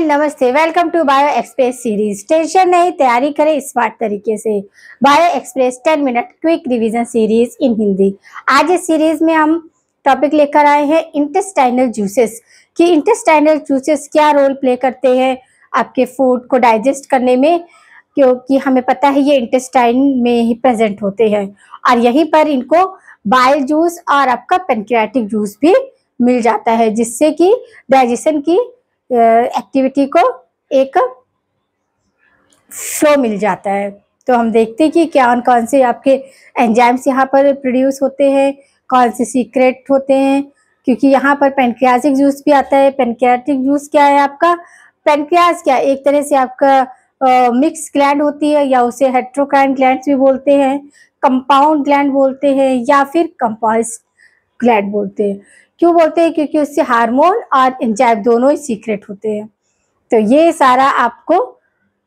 And नमस्ते। Welcome to Bio Express series. Tension नहीं, तैयारी करें स्मार्ट तरीके से। Bio Express 10 minute quick revision series in Hindi. आज इस सीरीज में हम टॉपिक लेकर आए हैं इंटेस्टाइनल जूसेस कि इंटेस्टाइनल जूसेस क्या रोल प्ले करते हैं आपके फूड को डाइजेस्ट करने में, क्योंकि हमें पता है ये इंटेस्टाइन में ही प्रेजेंट होते हैं और यहीं पर इनको बाइल जूस और आपका पेनक्रियाटिक जूस भी मिल जाता है, जिससे कि डाइजेशन की एक्टिविटी को एक फ्लो मिल जाता है। तो हम देखते हैं कि कौन से आपके एंजाइम्स यहाँ पर प्रोड्यूस होते हैं, कौन से सीक्रेट होते हैं, क्योंकि यहाँ पर पेनक्रियाटिक जूस भी आता है। पेनक्रियाटिक जूस क्या है आपका? पेनक्रियास क्या एक तरह से आपका मिक्स ग्लैंड होती है, या उसे हेट्रोक्राइन ग्लैंड्स भी बोलते हैं, कंपाउंड ग्लैंड बोलते हैं, या फिर कंपाउंड ग्लैंड बोलते हैं। क्यों बोलते हैं? क्योंकि उससे हार्मोन और एंजाइम दोनों ही सीक्रेट होते हैं। तो ये सारा आपको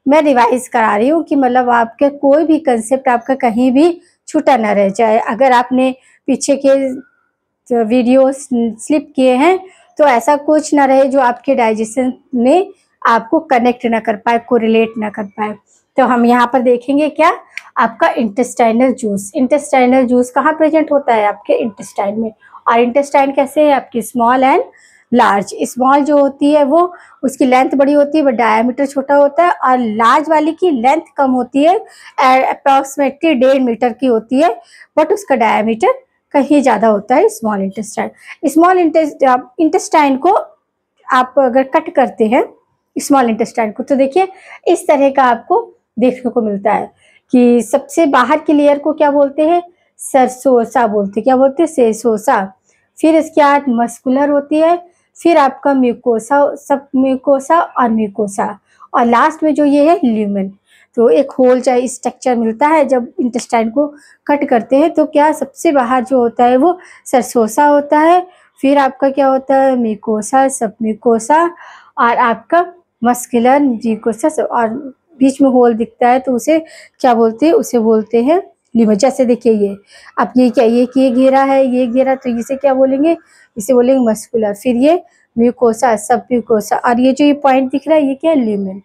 मैं रिवाइज करा रही हूँ कि मतलब आपके कोई भी कंसेप्ट आपका कहीं भी छूटा ना रह जाए। अगर आपने पीछे के वीडियो स्लिप किए हैं तो ऐसा कुछ ना रहे जो आपके डाइजेशन में आपको कनेक्ट ना कर पाए, कोरिलेट ना कर पाए। तो हम यहाँ पर देखेंगे क्या आपका इंटेस्टाइनल जूस। इंटेस्टाइनल जूस कहाँ प्रेजेंट होता है? आपके इंटेस्टाइन में। और इंटेस्टाइन कैसे है? आपकी स्मॉल एंड लार्ज। स्मॉल जो होती है वो उसकी लेंथ बड़ी होती है, बट डायमीटर छोटा होता है, और लार्ज वाली की लेंथ कम होती है, अप्रॉक्सीमेटली 1.5 मीटर की होती है, बट उसका डायमीटर कहीं ज़्यादा होता है स्मॉल इंटेस्टाइन। स्मॉल इंटेस्टाइन को आप अगर कट करते हैं स्मॉल इंटेस्टाइन को, तो देखिए इस तरह का आपको देखने को मिलता है कि सबसे बाहर की लेयर को क्या बोलते हैं? सरसोसा बोलते हैं। क्या बोलते हैं? सेसोसा। फिर इसके बाद मस्कुलर होती है, फिर आपका म्यूकोसा, सब म्यूकोसा और म्यूकोसा, और लास्ट में जो ये है ल्यूमेन। तो एक होल चाहिए स्ट्रक्चर मिलता है जब इंटेस्टाइन को कट करते हैं। तो क्या सबसे बाहर जो होता है वो सरसोसा होता है, फिर आपका क्या होता है? म्यूकोसा, सब म्यूकोसा, और आपका मस्कुलर म्यूकोसा, और बीच में होल दिखता है तो उसे क्या बोलते हैं? उसे बोलते हैं ल्यूमेन। जैसे देखिए ये अब ये क्या, ये घेरा है, ये घेरा, तो इसे क्या बोलेंगे? इसे बोलेंगे मस्कुलर। फिर ये म्यूकोसा, सब म्यूकोसा, और ये जो ये पॉइंट दिख रहा है ये क्या है? ल्यूमेन।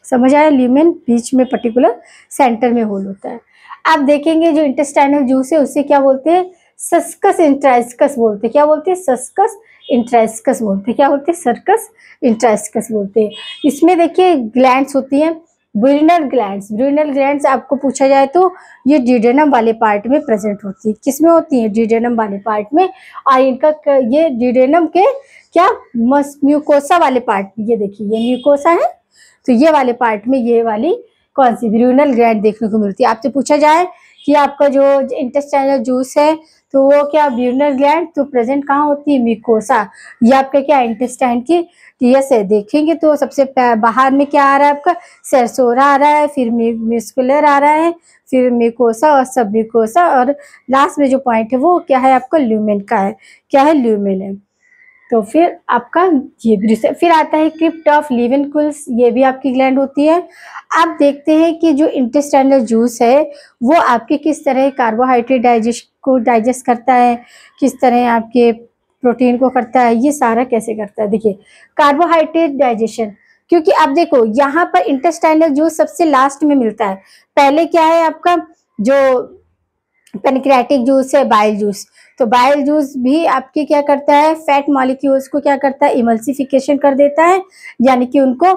समझ आया? ल्यूमेन बीच में पर्टिकुलर सेंटर में होल होता है। आप देखेंगे जो इंटेस्टाइनल जूस है उसे क्या बोलते हैं? सस्कस इंट्राइस्कस बोलते हैं। क्या बोलते हैं? सस्कस इंट्राइस्कस बोलते हैं। क्या बोलते हैं? सर्कस इंट्राइस्कस बोलते हैं। इसमें देखिए ग्लैंड्स होती हैं, ब्रूनल ग्लैंड्स। ब्रूनल ग्लैंड्स आपको पूछा जाए तो ये ड्यूडेनम वाले पार्ट में प्रेजेंट होती है। किसमें होती है? ड्यूडेनम वाले पार्ट में। और इनका ये ड्यूडेनम के क्या म्यूकोसा वाले पार्ट में, ये देखिए ये म्यूकोसा है, तो ये वाले पार्ट में ये वाली कौन सी ब्रूनल ग्लैंड देखने को मिलती है। आपसे पूछा जाए कि आपका जो इंटेस्टाइनल जूस है तो वो क्या ब्रूनल ग्लैंड तो प्रेजेंट कहाँ होती है? म्यूकोसा। ये आपका क्या इंटेस्टाइन की टीएस से देखेंगे तो सबसे बाहर में क्या आ रहा है आपका? सरसोरा आ रहा है, फिर म्यूस्कुलर आ रहा है, फिर म्यूकोसा और सब म्यूकोसा, और लास्ट में जो पॉइंट है वो क्या है आपका? ल्यूमेन का है। क्या है? ल्यूमेन है। तो फिर आपका ये फिर आता है क्रिप्ट ऑफ लीवेनकुल्स, ये भी आपकी ग्लैंड होती है। आप देखते हैं कि जो इंटेस्टाइनल जूस है वो आपके किस तरह कार्बोहाइड्रेट डाइजेस्ट करता है, किस तरह आपके प्रोटीन को करता है, ये सारा कैसे करता है। देखिए कार्बोहाइड्रेट डाइजेशन, क्योंकि आप देखो यहाँ पर इंटेस्टाइनल जूस सबसे लास्ट में मिलता है। पहले क्या है आपका? जो पेनक्रियाटिक जूस है बाइल जूस। तो बाइल जूस भी आपके क्या करता है? फैट मॉलिक्यूल्स को क्या करता है? इमल्सिफिकेशन कर देता है, यानी कि उनको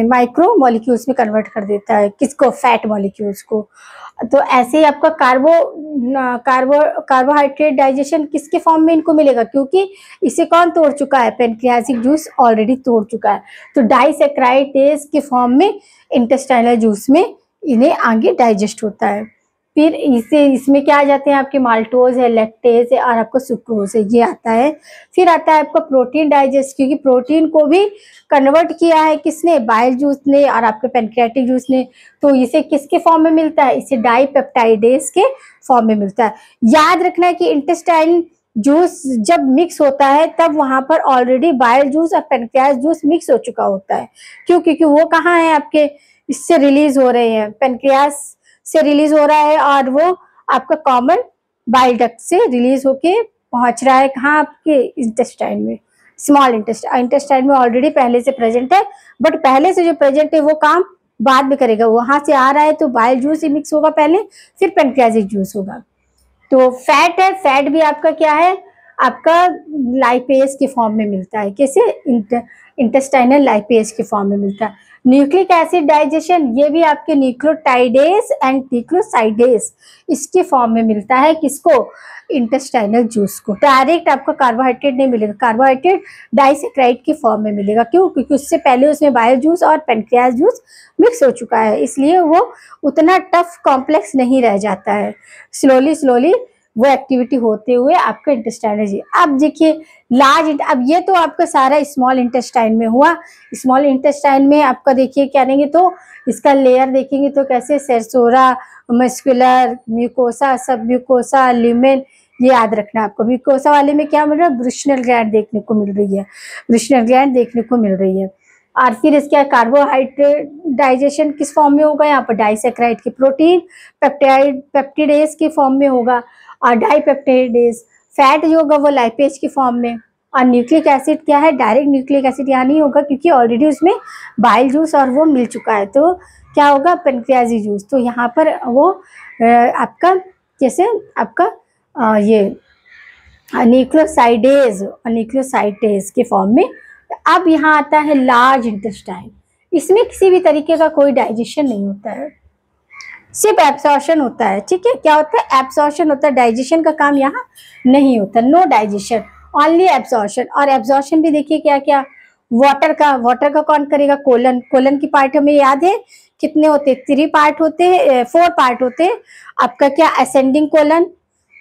माइक्रो मॉलिक्यूल्स में कन्वर्ट कर देता है। किसको? फैट मॉलिक्यूल्स को। तो ऐसे ही आपका कार्बोहाइड्रेट डाइजेशन किसके फॉर्म में इनको मिलेगा? क्योंकि इसे कौन तोड़ चुका है? पेनक्रियाटिक जूस ऑलरेडी तोड़ चुका है। तो डाइसैकेराइडेज के फॉर्म में इंटेस्टाइनल जूस में इन्हें आगे डाइजेस्ट होता है। फिर इसमें क्या आ जाते हैं आपके? माल्टोज है, लैक्टेज है, और आपका सुक्रोज है, ये आता है। फिर आता है आपका प्रोटीन डाइजेस्ट, क्योंकि प्रोटीन को भी कन्वर्ट किया है किसने? बाइल जूस ने और आपके पेनक्रियाटिक जूस ने। तो इसे किसके फॉर्म में मिलता है? इसे डाइपेप्टाइडेज के फॉर्म में मिलता है। याद रखना है कि इंटेस्टाइन जूस जब मिक्स होता है तब वहां पर ऑलरेडी बाइल जूस और पेनक्रियाटिक जूस मिक्स हो चुका होता है। क्यों? क्योंकि वो कहाँ है आपके? इससे रिलीज हो रहे हैं, पेनक्रियास से रिलीज हो रहा है, और वो आपका कॉमन बाइल डक्ट से रिलीज होके पहुंच रहा है कहाँ? आपके इंटेस्टाइन में। स्मॉल इंटेस्टाइन में ऑलरेडी पहले से प्रेजेंट है, बट पहले से जो प्रेजेंट है वो काम बाद में करेगा। वहां से आ रहा है तो बाइल जूस ही मिक्स होगा पहले, फिर पेनक्रियाटिक जूस होगा। तो फैट है, फैट भी आपका क्या है, आपका लाइपेज के फॉर्म में मिलता है। कैसे? इंटेस्टाइनल लाइपेज के फॉर्म में मिलता है। न्यूक्लिक एसिड डाइजेशन, ये भी आपके न्यूक्लियोटाइडेज एंड न्यूक्लियोसाइडेज इसके फॉर्म में मिलता है। किसको? इंटेस्टाइनल जूस को। डायरेक्ट आपको कार्बोहाइड्रेट नहीं मिलेगा, कार्बोहाइड्रेट डाइसेक्राइड के फॉर्म में मिलेगा। क्यों? क्योंकि उससे पहले उसमें बाइल जूस और पेनक्रियास जूस मिक्स हो चुका है, इसलिए वो उतना टफ कॉम्प्लेक्स नहीं रह जाता है। स्लोली स्लोली वो एक्टिविटी होते हुए आपका इंटेस्टाइनल। अब देखिए लार्ज, अब ये तो आपका सारा स्मॉल इंटेस्टाइन में हुआ। स्मॉल इंटेस्टाइन में आपका देखिए क्या देंगे तो इसका लेयर देखेंगे तो कैसे, सेरसोरा, मस्कुलर, म्यूकोसा, सब म्यूकोसा, ल्यूमेन, ये याद रखना आपको। म्यूकोसा वाले में क्या मिल रहा है? ब्रुशनल ग्लैंड देखने को मिल रही है, ब्रुशनल ग्लैंड देखने को मिल रही है। और फिर इसका कार्बोहाइड्रेट डाइजेशन किस फॉर्म में होगा? यहाँ पर डाइसेक्राइड के प्रोटीन पेप्टिडेज के फॉर्म में होगा, और डाइपेप्टाइडेज फैट जो होगा वो लाइपेज के फॉर्म में। और न्यूक्लिक एसिड क्या है? डायरेक्ट न्यूक्लिक एसिड यहाँ नहीं होगा क्योंकि ऑलरेडी उसमें बाइल जूस और वो मिल चुका है, तो क्या होगा? Pancreatic juice. तो यहाँ पर वो आपका जैसे आपका ये न्यूक्लियोसाइडेज और न्यूक्लियोसाइडेज के फॉर्म में। अब यहाँ आता है लार्ज इंटेस्टाइन। इसमें किसी भी तरीके का कोई डाइजेशन नहीं होता है, सिर्फ एब्सॉर्प्शन होता है। ठीक है, क्या होता है? एब्सॉर्प्शन होता है, डाइजेशन का काम यहाँ नहीं होता। No digestion, only absorption. और एब्सॉर्प्शन भी देखिए क्या क्या, वाटर का कौन करेगा? कोलन। कोलन की पार्ट हमें याद है कितने होते हैं? 3 पार्ट होते हैं, 4 पार्ट होते हैं। आपका क्या? असेंडिंग कोलन,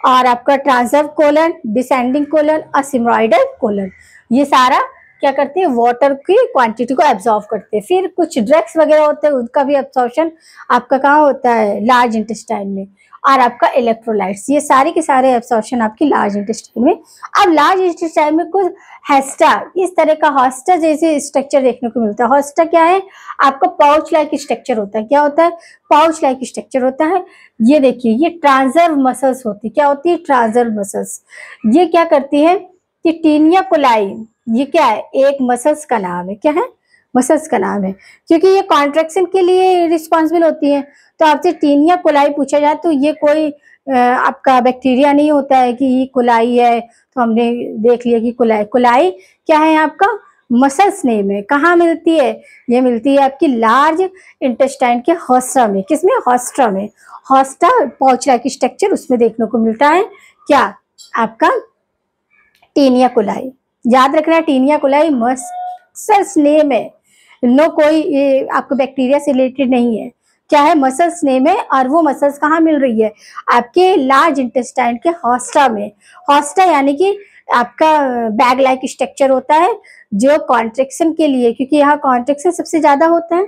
और आपका ट्रांसवर्स कोलन, डिसेंडिंग कोलन और सिग्मोइडल कोलन। ये सारा क्या करते हैं? वाटर की क्वांटिटी को एब्जॉर्व करते हैं। फिर कुछ ड्रग्स वगैरह होते हैं, उनका भी एब्जॉर्प्शन आपका कहाँ होता है? लार्ज इंटेस्टाइन में। और आपका इलेक्ट्रोलाइट्स, ये सारे के सारे एब्जॉर्प्शन आपकी लार्ज इंटेस्टाइन में। अब लार्ज इंटेस्टाइन में कुछ हेस्टा, इस तरह का हॉस्टा जैसे स्ट्रक्चर देखने को मिलता है। हॉस्टा क्या है? आपका पाउच लाइक स्ट्रक्चर होता है। क्या होता है? पाउच लाइक स्ट्रक्चर होता है। ये देखिए, ये ट्रांसवर्स मसल्स होती है। क्या होती है? Transverse muscles. ये क्या करती है कि टीनिया कोलाई, ये क्या है? एक मसल्स का नाम है। क्या है? मसल्स का नाम है, क्योंकि ये कॉन्ट्रैक्शन के लिए रिस्पॉन्सिबल होती है। तो आपसे टीनिया कोलाई पूछा जाए तो ये कोई आपका बैक्टीरिया नहीं होता है कि ये कोलाई है, तो हमने देख लिया कि कोलाई। कोलाई क्या है? आपका मसल्स नेम है। कहाँ मिलती है? ये मिलती है आपकी लार्ज इंटेस्टाइन के हॉस्टा में। किसमें? हॉस्टा में। हॉस्टा पाउच लाइक स्ट्रक्चर, उसमें देखने को मिलता है क्या? आपका टीनिया कोलाई। याद रखना, टीनिया कोलाई मसल्स नेम है। नो कोई आपको बैक्टीरिया से रिलेटेड नहीं है। क्या है? मसल्स नेम है। और वो मसल्स कहाँ मिल रही है? आपके लार्ज इंटेस्टाइन के हॉस्टा में। हॉस्टा यानी कि आपका बैग लाइक स्ट्रक्चर होता है जो कॉन्ट्रैक्शन के लिए, क्योंकि यहाँ कॉन्ट्रैक्शन सबसे ज्यादा होता है।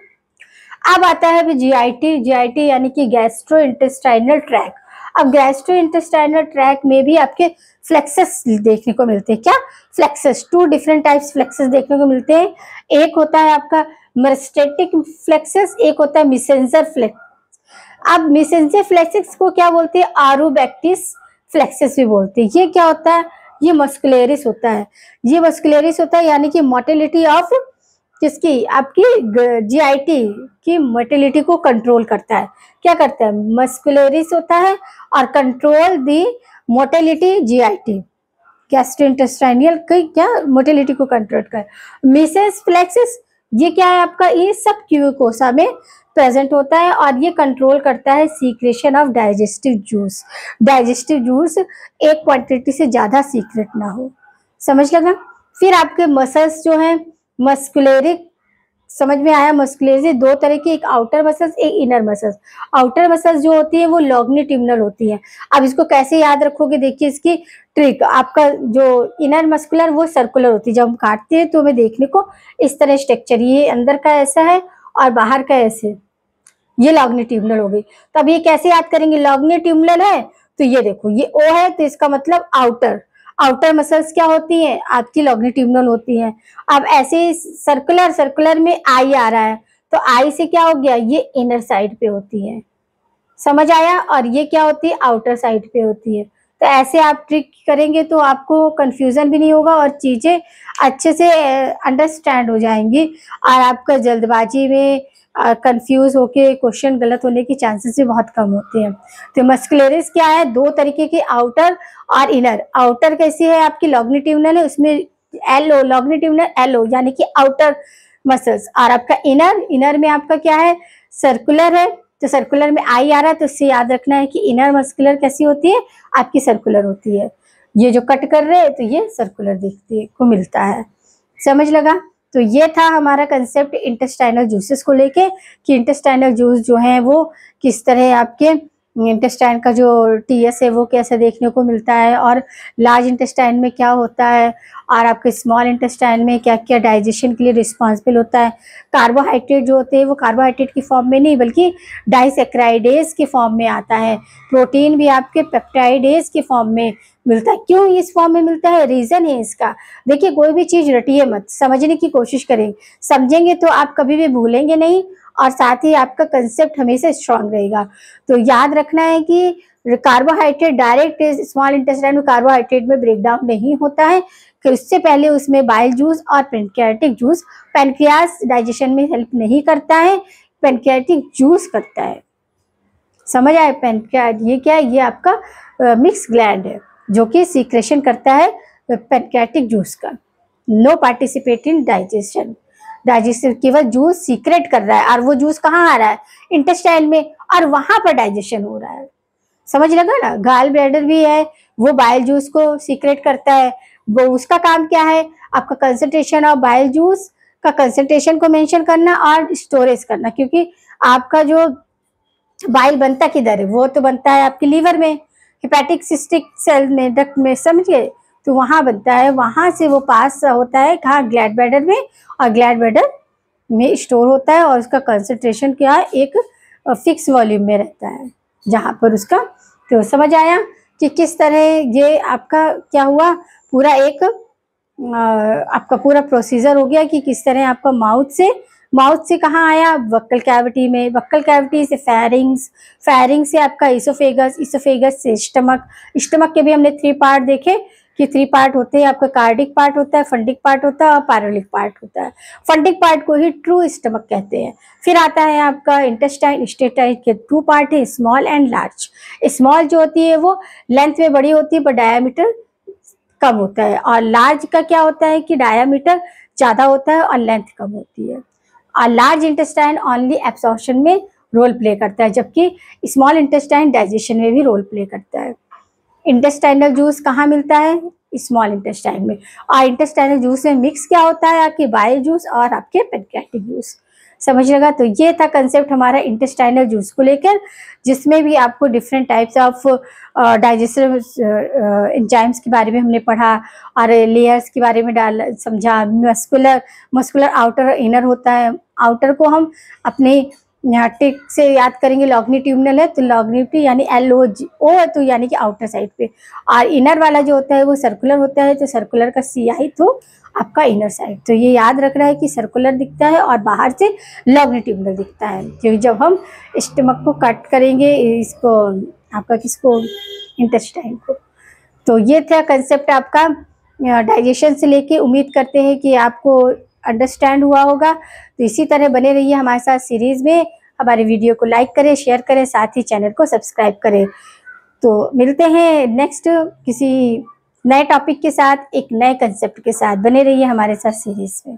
अब आता है जीआईटी। जीआईटी यानी कि गैस्ट्रो इंटेस्टाइनल ट्रैक। अब गैस्ट्रो इंटेस्टाइनल ट्रैक में भी आपके फ्लेक्सस देखने को मिलते हैं। क्या? फ्लेक्सस। 2 डिफरेंट टाइप्स फ्लेक्सस देखने को मिलते हैं। एक होता है आपका मेरिस्टेटिक फ्लेक्सस, एक होता है मेसेंजर फ्लेक्स। अब मेसेंजर फ्लेक्सस को क्या बोलते हैं? आरोबैक्टिस फ्लेक्सस भी बोलते हैं। ये क्या होता है? ये मस्कुलरिस होता है। ये मस्कुलरिस होता है यानी कि मोटिलिटी ऑफ किसकी? आपकी जीआईटी की मोटिलिटी को कंट्रोल करता है। क्या करता है? मस्कुलरिस होता है और control the motility GIT, gastrointestinal की क्या मोटिलिटी को कंट्रोल कर। मेसेंस फ्लेक्सस ये क्या है आपका? ये सब क्यूकोसा में प्रेजेंट होता है और ये कंट्रोल करता है secretion of digestive juice. Digestive juice एक क्वांटिटी से ज्यादा सीक्रेट ना हो। समझ लगा? फिर आपके मसल्स जो है मस्कुलरिक, समझ में आया? मस्कुलरिस 2 तरह की, एक आउटर मसल्स, एक इनर मसल्स। आउटर मसल्स जो होती है वो लॉन्गिट्यूडिनल होती है। अब इसको कैसे याद रखोगे? देखिए इसकी ट्रिक। आपका जो इनर मस्कुलर वो सर्कुलर होती है, जब हम काटते हैं तो हमें देखने को इस तरह स्ट्रक्चर, ये अंदर का ऐसा है और बाहर का ऐसे, ये लॉन्गिट्यूडिनल हो गई। तो अब ये कैसे याद करेंगे? लॉन्गिट्यूडिनल है तो ये देखो, ये ओ है तो इसका मतलब आउटर। आउटर मसल्स क्या होती हैं? आपकी लॉन्गिट्यूडिनल होती हैं। अब ऐसे सर्कुलर में आई आ रहा है तो आई से क्या हो गया? ये इनर साइड पे होती है। समझ आया? और ये क्या होती है? आउटर साइड पे होती है। तो तो ऐसे आप ट्रिक करेंगे तो आपको कंफ्यूजन भी नहीं होगा और चीजें अच्छे से अंडरस्टैंड हो जाएंगी, और आपका जल्दबाजी में कंफ्यूज होके क्वेश्चन गलत होने की चांसेस भी बहुत कम होते हैं। तो मस्कुलरिस क्या है, दो तरीके की, आउटर और इनर। आउटर कैसी है आपकी लॉन्गिट्यूडिनल है, उसमें एलओ लॉन्गिट्यूडिनल एलओ यानी कि आउटर मसल्स, और आपका इनर में आपका क्या है, सर्कुलर है। तो सर्कुलर में आई आ रहा है, तो इससे याद रखना है कि इनर मस्कुलर कैसी होती है आपकी, सर्कुलर होती है। ये जो कट कर रहे हैं तो ये सर्कुलर देखने को मिलता है। समझ लगा? तो ये था हमारा कंसेप्ट इंटेस्टाइनल जूसेस को लेके, कि इंटेस्टाइनल जूस जो है वो किस तरह आपके इंटेस्टाइन का जो टीएस है वो कैसे देखने को मिलता है, और लार्ज इंटेस्टाइन में क्या होता है, और आपके स्मॉल इंटेस्टाइन में क्या क्या डाइजेशन के लिए रिस्पॉन्सिबल होता है। कार्बोहाइड्रेट जो होते हैं वो कार्बोहाइड्रेट की फॉर्म में नहीं बल्कि डाइसेक्राइडेज के फॉर्म में आता है। प्रोटीन भी आपके पेप्टाइडेज के फॉर्म में मिलता है। क्यों इस फॉर्म में मिलता है, रीजन है इसका। देखिए कोई भी चीज रटिए मत, समझने की कोशिश करें, समझेंगे तो आप कभी भी भूलेंगे नहीं, और साथ ही आपका कंसेप्ट हमेशा स्ट्रांग रहेगा। तो याद रखना है कि कार्बोहाइड्रेट डायरेक्ट स्मॉल इंटेस्टाइन में कार्बोहाइड्रेट में ब्रेक डाउन नहीं होता है, कि उससे पहले उसमें बाइल जूस और पैनक्रियाटिक जूस, पैनक्रियास डाइजेशन में हेल्प नहीं करता है, पैनक्रियाटिक जूस करता है। समझ आए? पैनक्रियाट ये क्या है, ये आपका मिक्स ग्लैंड है जो कि सीक्रेशन करता है पैनक्रियाटिक जूस का। No participate in digestion, digestion केवल जूस सीक्रेट कर रहा है, और वो जूस कहाँ आ रहा है, इंटेस्टाइन में, और वहां पर डाइजेशन हो रहा है। समझ लगा ना? गाल ब्लैडर भी है, वो बाइल जूस को सीक्रेट करता है। वो उसका काम क्या है, आपका कंसंट्रेशन ऑफ बाइल जूस का कंसंट्रेशन को मेंशन करना और स्टोरेज करना, क्योंकि आपका जो बाइल बनता किधर है, वो तो बनता है आपके लीवर में, हेपेटिक सिस्टिक सेल में, डक्ट में, समझिए, तो वहां बनता है, वहां से वो पास होता है कहाँ, ग्लैड ब्लैडर में, और ग्लैड ब्लैडर में स्टोर होता है, और उसका कंसंट्रेशन क्या है, एक फिक्स वॉल्यूम में रहता है जहां पर उसका। तो समझ आया कि किस तरह ये आपका क्या हुआ, पूरा एक आपका पूरा प्रोसीजर हो गया कि किस तरह आपका माउथ से कहाँ आया, वक्कल कैविटी में, वक्कल कैविटी से फेरिंग्स, फेरिंग से आपका इसोफेगस, इसोफेगस से स्टमक, स्टमक के भी हमने 3 पार्ट देखे कि 3 पार्ट होते हैं, आपका कार्डिक पार्ट होता है, फंडिक पार्ट होता है, और पायरोलिक पार्ट होता है। फंडिक पार्ट को ही ट्रू स्टमक कहते हैं। फिर आता है आपका इंटेस्टाइन, इंटेस्टाइन के 2 पार्ट है, स्मॉल एंड लार्ज। स्मॉल जो होती है वो लेंथ में बड़ी होती है पर डायामीटर कम होता है, और लार्ज का क्या होता है कि डायामीटर ज्यादा होता है और लेंथ कम होती है। और लार्ज इंटेस्टाइन ओनली एब्सॉर्प्शन में रोल प्ले करता है, जबकि स्मॉल इंटेस्टाइन डाइजेशन में भी रोल प्ले करता है। इंटेस्टाइनल जूस कहाँ मिलता है, स्मॉल इंटेस्टाइन में, और इंटेस्टाइनल जूस में मिक्स क्या होता है, आपके बाइल जूस और आपके पैनक्रियाटिक जूस। समझ लगा? तो ये था कंसेप्ट हमारा इंटेस्टाइनल जूस को लेकर, जिसमें भी आपको different types of digestive enzymes के बारे में हमने पढ़ा, और लेयर्स के बारे में समझा। मस्कुलर आउटर और इनर होता है। आउटर को हम अपने यहाँ टिक से याद करेंगे, लॉन्गिट्यूडिनल है तो लॉन्गिट्यूड यानी LO है तो यानी कि आउटर साइड पे, और इनर वाला जो होता है वो सर्कुलर होता है, तो सर्कुलर का CI तो आपका इनर साइड। तो ये याद रखना है कि सर्कुलर दिखता है और बाहर से लॉन्गिट्यूडिनल दिखता है, क्योंकि जब हम स्टमक को कट करेंगे इसको आपका किसको, इंटेस्टाइन को। तो ये था कंसेप्ट आपका डाइजेशन से लेके। उम्मीद करते हैं कि आपको अंडरस्टैंड हुआ होगा। तो इसी तरह बने रहिए हमारे साथ सीरीज में। हमारे वीडियो को लाइक करें, शेयर करें, साथ ही चैनल को सब्सक्राइब करें। तो मिलते हैं नेक्स्ट किसी नए टॉपिक के साथ, एक नए कंसेप्ट के साथ। बने रहिए हमारे साथ सीरीज में।